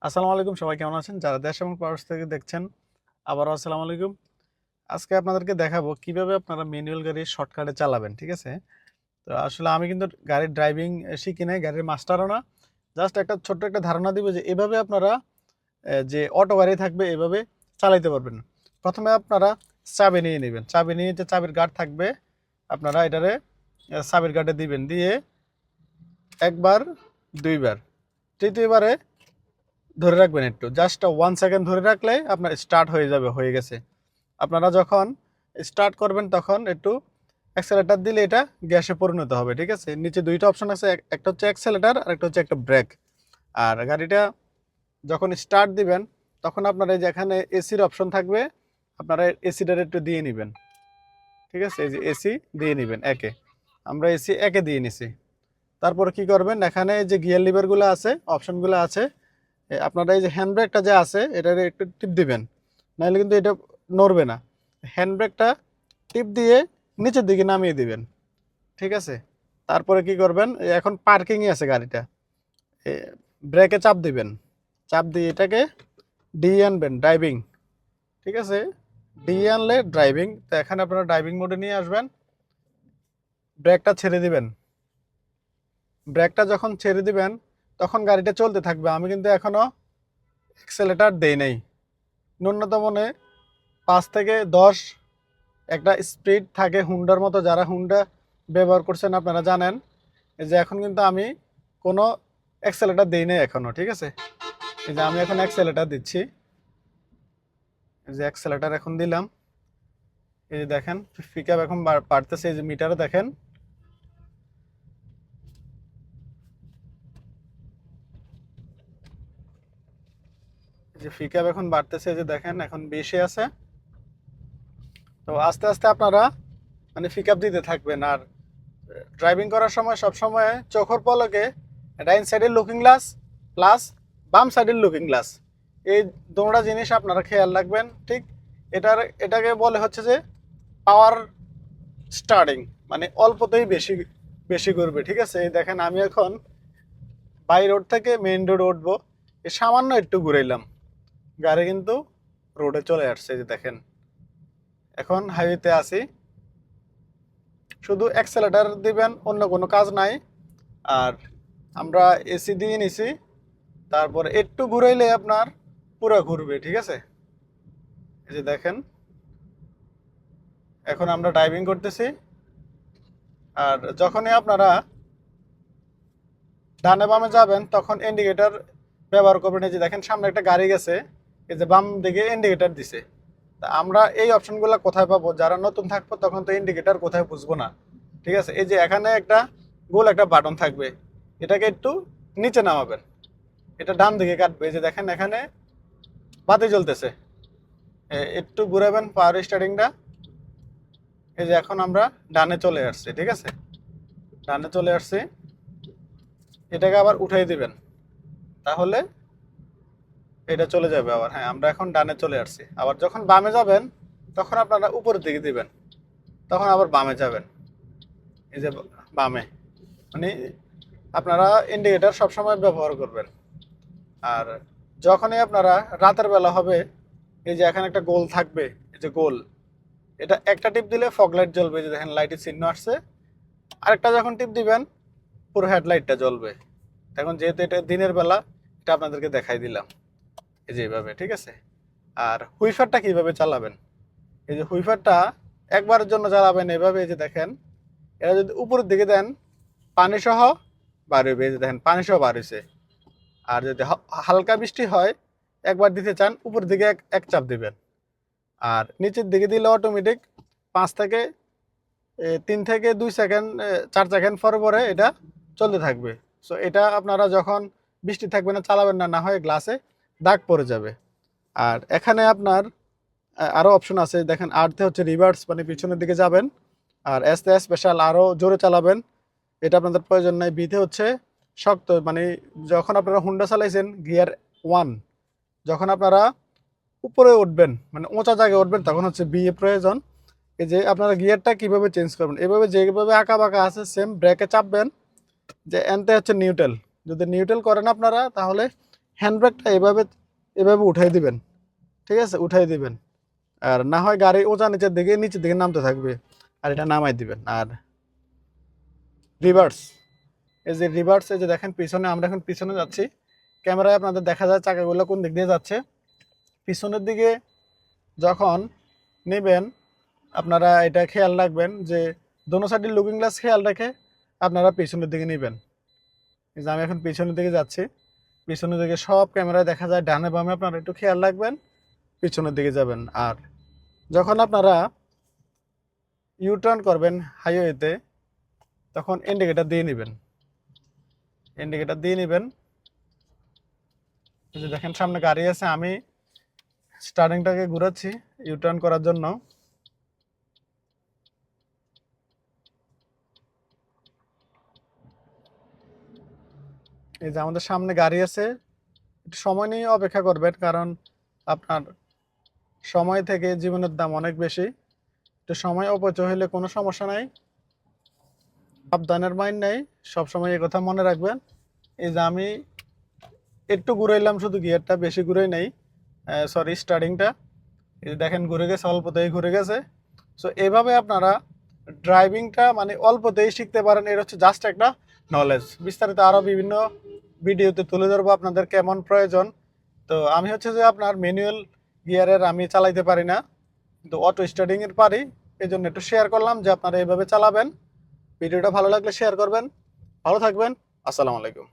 আসসালামু আলাইকুম, সবাই কেমন আছেন? যারা দেশ এবং প্রবাস থেকে দেখছেন, আবারও আসসালামু আলাইকুম। আজকে আপনাদেরকে দেখাবো কিভাবে আপনারা ম্যানুয়াল গাড়ি শর্টকাটে চালাবেন, ঠিক আছে? তো আসলে আমি কিন্তু গাড়ির ড্রাইভিং শিখি নাই, গাড়ির মাস্টারও না। জাস্ট একটা ছোট্ট একটা ধারণা দিব যে এভাবে আপনারা যে অটো গাড়ি থাকবে এভাবে চালাইতে পারবেন। প্রথমে আপনারা চাবি নিয়ে নেবেন। চাবি নিয়ে যে চাবির গার্ড থাকবে, আপনারা এটারে চাবির গার্ডে দিবেন। দিয়ে একবার, দুইবার, তৃতীয়বারে ধরে রাখবেন একটু। জাস্ট 1 সেকেন্ড ধরে রাখলে আপনার স্টার্ট হয়ে যাবে, হয়ে গেছে। আপনারা যখন স্টার্ট করবেন তখন একটু অ্যাক্সেলেরেটর দিলে এটা গ্যাসে পরিণত হবে, ঠিক আছে? নিচে দুইটা অপশন আছে, একটা হচ্ছে অ্যাক্সেলেরেটর আর একটা হচ্ছে একটা ব্রেক। আর গাড়িটা যখন স্টার্ট দিবেন তখন আপনার এই যে এখানে এসির অপশন থাকবে, আপনারা এসিটার একটু দিয়ে নেবেন, ঠিক আছে? এই যে এসি দিয়ে নেবেন একে, আমরা এসি একে দিয়ে নিছি। তারপর কি করবেন, এখানে যে গিয়ার লিভারগুলো আছে, অপশনগুলো আছে, আপনারা এই যে হ্যান্ড ব্রেকটা যে আছে এটার একটু টিপ দিবেন, নাহলে কিন্তু এটা নড়বে না। হ্যান্ড ব্রেকটা টিপ দিয়ে নিচের দিকে নামিয়ে দিবেন, ঠিক আছে? তারপরে কি করবেন, এখন পার্কিংয়ে আছে গাড়িটা, ব্রেকে চাপ দিবেন, চাপ দিয়ে এটাকে ডি আনবেন, ড্রাইভিং, ঠিক আছে? ডি আনলে ড্রাইভিং। তো এখানে আপনারা ড্রাইভিং মোডে নিয়ে আসবেন, ব্রেকটা ছেড়ে দিবেন। ব্রেকটা যখন ছেড়ে দিবেন তখন গাড়িটা চলতে থাকবে। আমি কিন্তু এখনো অ্যাক্সেলেরেটর দেই নাই। ন্যূনতম 5 থেকে 10 একটা স্পিড থাকে হুন্ডার মতো। যারা হুন্ডা ব্যবহার করছেন আপনারা জানেন এই যে এখন কিন্তু আমি কোনো অ্যাক্সেলেরেটর দেই নাই এখনো, ঠিক আছে? এই যে আমি এখন অ্যাক্সেলেরেটর দিচ্ছি, এই যে অ্যাক্সেলেরেটর এখন দিলাম। এই যে দেখেন পিকআপ এখন বাড়তেছে, এই যে মিটারে দেখেন, এই যে পিকআপ এখন বাড়তেছে, এই যে দেখেন এখন 20-এ আছে। তো আস্তে আস্তে আপনারা মানে পিকআপ দিতে থাকবেন। আর ড্রাইভিং করার সময় সব সময় চোখের পলকে ডাইন সাইডের লুকিং গ্লাস প্লাস বাম সাইডের লুকিং গ্লাস, এই দুটো জিনিস আপনারা খেয়াল রাখবেন, ঠিক? এটাকে বলে হচ্ছে যে পাওয়ার স্টার্টিং, মানে অল্পতেই বেশি বেশি করবে, ঠিক আছে? এই দেখেন আমি এখন বাই রোড থেকে মেইন রোড উঠবো, এই সামান্য একটু ঘুরাইলাম, গাড়ি কিন্তু রোডে চলে আসছে। এই যে দেখেন এখন হাইওয়েতে আসি, শুধু অ্যাক্সেলেরেটর দিবেন, অন্য কোনো কাজ নাই। আর আমরা এসি দিয়ে নিছি, তারপর একটু ঘুরাইলে আপনার পুরো ঘুরবে, ঠিক আছে? এই যে দেখেন এখন আমরা ড্রাইভিং করতেছি। আর যখনই আপনারা ডানে বামে যাবেন তখন ইন্ডিকেটর ব্যবহার করবেন। এই যে দেখেন সামনে একটা গাড়ি গেছে, এই যে বাম দিকে ইন্ডিকেটর দিছে। তা আমরা এই অপশনগুলো কোথায় পাবো? যারা নতুন থাকবো তখন তো ইন্ডিকেটর কোথায় বুঝবো না, ঠিক আছে? এই যে এখানে একটা গোল একটা বাটন থাকবে, এটাকে একটু নিচে নামাবেন, এটা ডান দিকে কাটবে। এই যে দেখেন এখানে বাতি জ্বলতেছে, একটু ঘুরাবেন পাওয়ার স্টার্টিংটা। এই যে এখন আমরা ডানে চলে আসছি, ঠিক আছে? ডানে চলে আসছি, এটাকে আবার উঠাই দিবেন, তাহলে এটা চলে যাবে আবার। হ্যাঁ, আমরা এখন ডানে চলে আসছি। আবার যখন বামে যাবেন তখন আপনারা উপরের দিকে দিবেন, তখন আবার বামে যাবেন। এই যে বামে, মানে আপনারা ইন্ডিকেটর সবসময় ব্যবহার করবেন। আর যখনই আপনারা রাতের বেলা হবে, এই যে এখানে একটা গোল থাকবে, এই যে গোল, এটা একটা টিপ দিলে ফগ লাইট জ্বলবে, যে দেখেন লাইটের চিহ্ন আসছে। আরেকটা যখন টিপ দিবেন পুরো হেডলাইটটা জ্বলবে। এখন যেহেতু এটা দিনের বেলা, এটা আপনাদেরকে দেখাই দিলাম এই যে এইভাবে, ঠিক আছে? আর হুইফারটা কিভাবে চালাবেন, এই যে হুইফারটা একবারের জন্য চালাবেন এভাবে। এই যে দেখেন এটা যদি উপরের দিকে দেন পানি সহ বার হইবে, এই যে দেখেন পানি সহ বার হয়েছে। আর যদি হালকা বৃষ্টি হয়, একবার দিতে চান উপরের দিকে এক চাপ দিবেন, আর নিচের দিকে দিলে অটোমেটিক 5 থেকে 3 থেকে 2 সেকেন্ড 4 সেকেন্ড পরে পরে এটা চলতে থাকবে। সো এটা আপনারা যখন বৃষ্টি থাকবে না চালাবেন না, না হয় গ্লাসে দাগ পড়ে যাবে। আর এখানে আপনার আরও অপশন আছে, দেখেন আর্থে হচ্ছে রিভার্স, মানে পিছনের দিকে যাবেন। আর এসতে স্পেশাল আরও জোরে চালাবেন, এটা আপনাদের প্রয়োজন নাই। বিতে হচ্ছে শক্ত, মানে যখন আপনারা হুন্ডা চালাইছেন গিয়ার 1, যখন আপনারা উপরে উঠবেন মানে উঁচা জায়গায় উঠবেন তখন হচ্ছে বি এ প্রয়োজন। এই যে আপনারা গিয়ারটা কিভাবে চেঞ্জ করবেন, এভাবে যেভাবে আঁকা বাঁকা আছে সেম ব্রেকে চাপবেন, যে এনতে হচ্ছে নিউট্রাল। যদি নিউট্রাল করেন আপনারা তাহলে হ্যান্ডব্রেকটা এভাবে এভাবে উঠাই দিবেন, ঠিক আছে, উঠাই দিবেন। আর না হয় গাড়ি ওজা নিচের দিকে নামতে থাকবে, আর এটা নামাই দিবেন। আর রিভার্স, এই যে রিভার্স, এই যে দেখেন পিছনে, আমরা এখন পিছনে যাচ্ছি, ক্যামেরায় আপনাদের দেখা যায় চাকাগুলো কোন দিক দিয়ে যাচ্ছে। পিছনের দিকে যখন নেবেন আপনারা এটা খেয়াল রাখবেন যে দোনো সাইডের লুকিং গ্লাস খেয়াল রেখে আপনারা পিছনের দিকে নেবেন। এই যে আমি এখন পিছনের দিকে যাচ্ছি, পিছনের দিকে সব ক্যামেরায় দেখা যায়, ডানে বামে আপনারা একটু খেয়াল রাখবেন, পিছনের দিকে যাবেন। আর যখন আপনারা ইউটার্ন করবেন হাইওয়েতে, তখন ইন্ডিকেটার দিয়ে নেবেন, ইন্ডিকেটার দিয়ে নেবেন। এই যে দেখেন সামনে গাড়ি আছে, আমি স্টার্টিংটাকে ঘুরাচ্ছি ইউটার্ন করার জন্য। এই যে আমাদের সামনে গাড়ি আছে, একটু সময় নিয়ে অপেক্ষা করবেন, কারণ আপনার সময় থেকে জীবনের দাম অনেক বেশি। একটু সময় অপচয় হলে কোনো সমস্যা নাই, সাবধানের মাইন্ড নেই, সবসময় এই কথা মনে রাখবেন। এই যে আমি একটু ঘুরাইলাম, শুধু গিয়ারটা, বেশি ঘুরাই নেই, সরি স্টার্টিংটা। এই যে দেখেন ঘুরে গেছে, অল্পতেই ঘুরে গেছে। সো এভাবে আপনারা ড্রাইভিংটা মানে অল্পতেই শিখতে পারেন। এটা হচ্ছে জাস্ট একটা নলেজ, বিস্তারিত আরও বিভিন্ন ভিডিওতে তুলে ধরবো আপনাদের কেমন প্রয়োজন। তো আমি হচ্ছে যে আপনার ম্যানুয়াল গিয়ারের আমি চালাইতে পারি না, কিন্তু অটো স্টার্টিংয়ের পারি, এই জন্য একটু শেয়ার করলাম যে আপনারা এইভাবে চালাবেন। ভিডিওটা ভালো লাগলে শেয়ার করবেন। ভালো থাকবেন। আসসালামু আলাইকুম।